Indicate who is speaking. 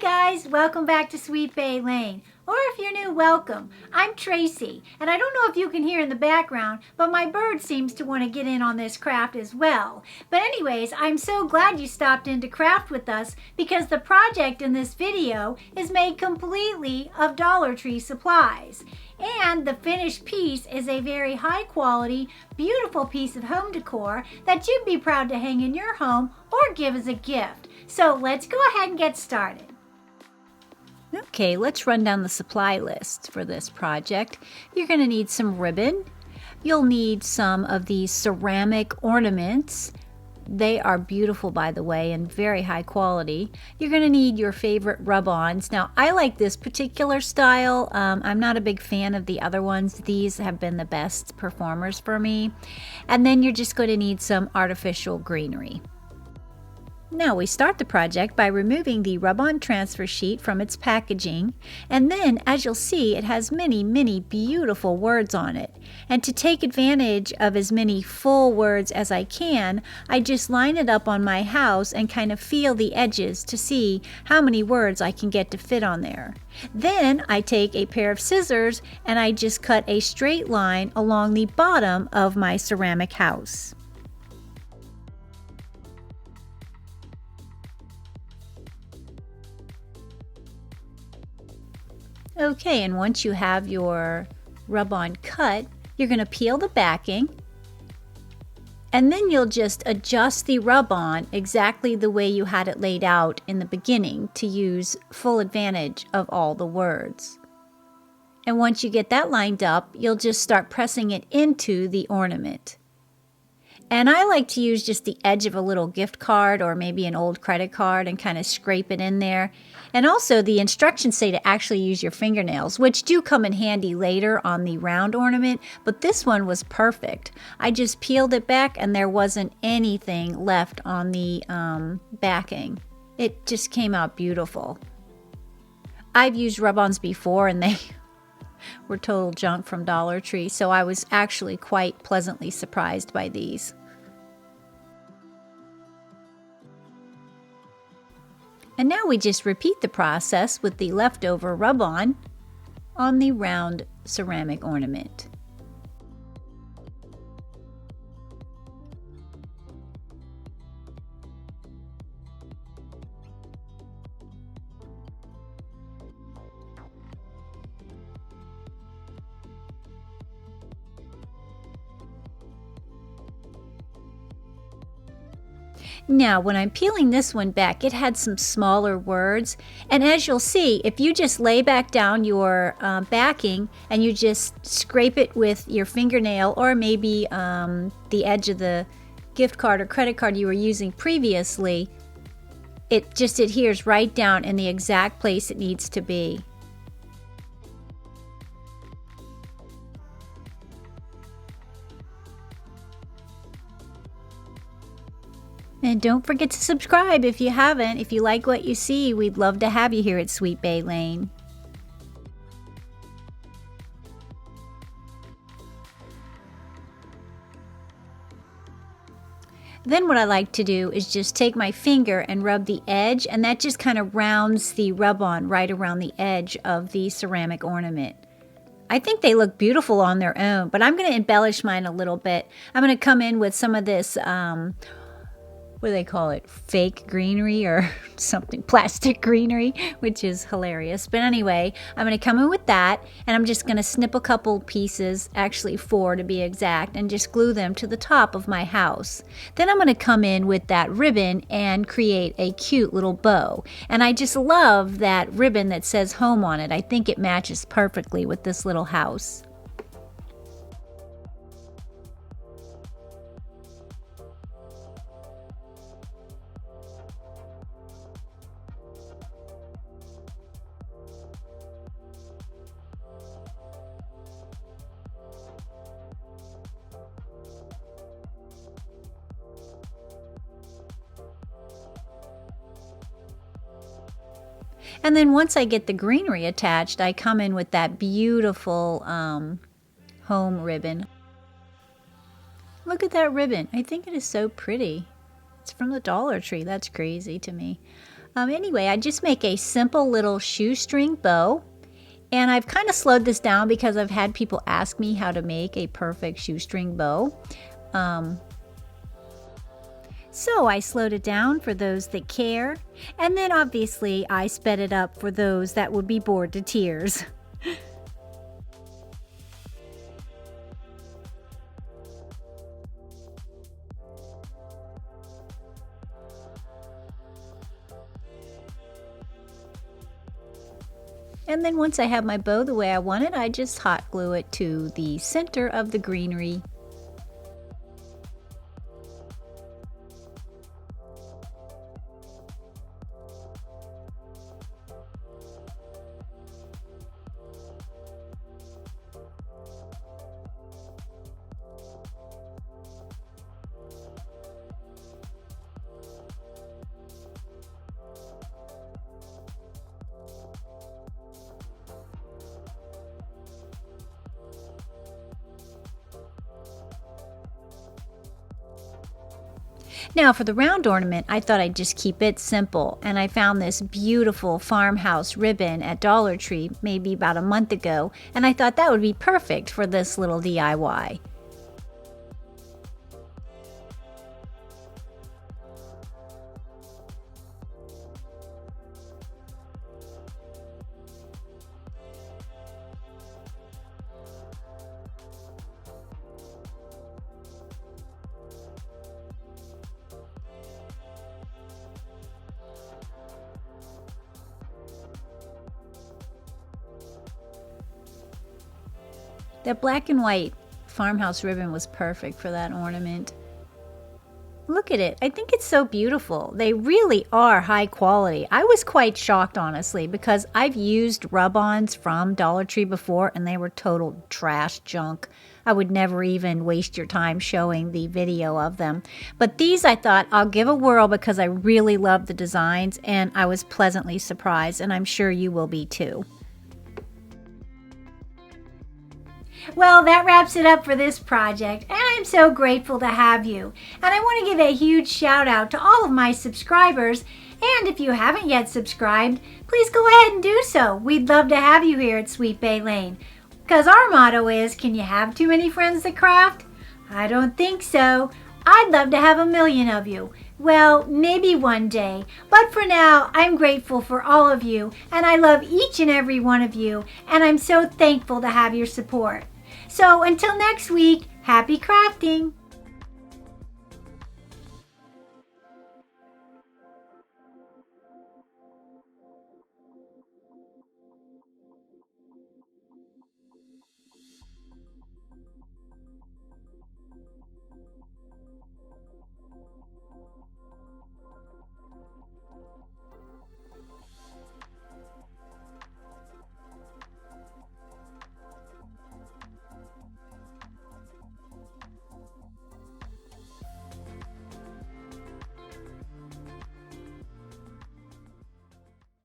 Speaker 1: guys, welcome back to Sweet Bay Lane. Or if you're new, welcome. I'm Tracy, and I don't know if you can hear in the background, but my bird seems to want to get in on this craft as well. But anyways, I'm so glad you stopped in to craft with us because the project in this video is made completely of Dollar Tree supplies. And the finished piece is a very high quality, beautiful piece of home decor that you'd be proud to hang in your home or give as a gift. So let's go ahead and get started. Okay, let's run down the supply list for this project. You're going to need some ribbon. You'll need some of these ceramic ornaments. They are beautiful, by the way, and very high quality. You're going to need your favorite rub-ons. Now, I like this particular style. I'm not a big fan of the other ones. These have been the best performers for me. And then you're just going to need some artificial greenery. Now we start the project by removing the rub-on transfer sheet from its packaging, and then as you'll see it has many beautiful words on it. And to take advantage of as many full words as I can, I just line it up on my house and kind of feel the edges to see how many words I can get to fit on there. Then I take a pair of scissors and I just cut a straight line along the bottom of my ceramic house. Okay, and once you have your rub-on cut, you're going to peel the backing, and then you'll just adjust the rub-on exactly the way you had it laid out in the beginning to use full advantage of all the words. And once you get that lined up, you'll just start pressing it into the ornament. And I like to use just the edge of a little gift card or maybe an old credit card and kind of scrape it in there. And also the instructions say to actually use your fingernails, which do come in handy later on the round ornament, but this one was perfect. I just peeled it back and there wasn't anything left on the backing. It just came out beautiful. I've used rub-ons before and they were total junk from Dollar Tree, so I was actually quite pleasantly surprised by these. And now we just repeat the process with the leftover rub-on on the round ceramic ornament. Now, when I'm peeling this one back, it had some smaller words. And as you'll see, if you just lay back down your backing and you just scrape it with your fingernail or maybe the edge of the gift card or credit card you were using previously, it just adheres right down in the exact place it needs to be. And don't forget to subscribe if you haven't. If you like what you see, we'd love to have you here at Sweet Bay Lane. Then what I like to do is just take my finger and rub the edge, and that just kind of rounds the rub-on right around the edge of the ceramic ornament. I think they look beautiful on their own, but I'm going to embellish mine a little bit. I'm going to come in with some of this what do they call it, fake greenery or something, plastic greenery, which is hilarious. But anyway, I'm going to come in with that, and I'm just going to snip a couple pieces, actually 4 to be exact, and just glue them to the top of my house. Then I'm going to come in with that ribbon and create a cute little bow. And I just love that ribbon that says home on it. I think it matches perfectly with this little house. And then once I get the greenery attached, I come in with that beautiful home ribbon. Look at that ribbon. I think it is so pretty. It's from the Dollar Tree. That's crazy to me.
Speaker 2: Anyway, I just make a simple little shoestring bow. And I've kind of slowed this down because I've had people ask me how to make a perfect shoestring bow. So I slowed it down for those that care. And then obviously I sped it up for those that would be bored to tears. And then once I have my bow the way I want it, I just hot glue it to the center of the greenery. Now for the round ornament, I thought I'd just keep it simple, and I found this beautiful farmhouse ribbon at Dollar Tree maybe about a month ago, and I thought that would be perfect for this little DIY. That black and white farmhouse ribbon was perfect for that ornament. Look at it. I think it's so beautiful. They really are high quality. I was quite shocked, honestly, because I've used rub-ons from Dollar Tree before and they were total trash junk. I would never even waste your time showing the video of them. But these I thought I'll give a whirl because I really love the designs and I was pleasantly surprised, and I'm sure you will be too.
Speaker 1: Well, that wraps it up for this project, and I'm so grateful to have you. And I want to give a huge shout out to all of my subscribers, and if you haven't yet subscribed, please go ahead and do so. We'd love to have you here at Sweet Bay Lane. Because our motto is, can you have too many friends that craft? I don't think so. I'd love to have 1,000,000 of you. Well, maybe one day. But for now, I'm grateful for all of you, and I love each and every one of you, and I'm so thankful to have your support. So until next week, happy crafting!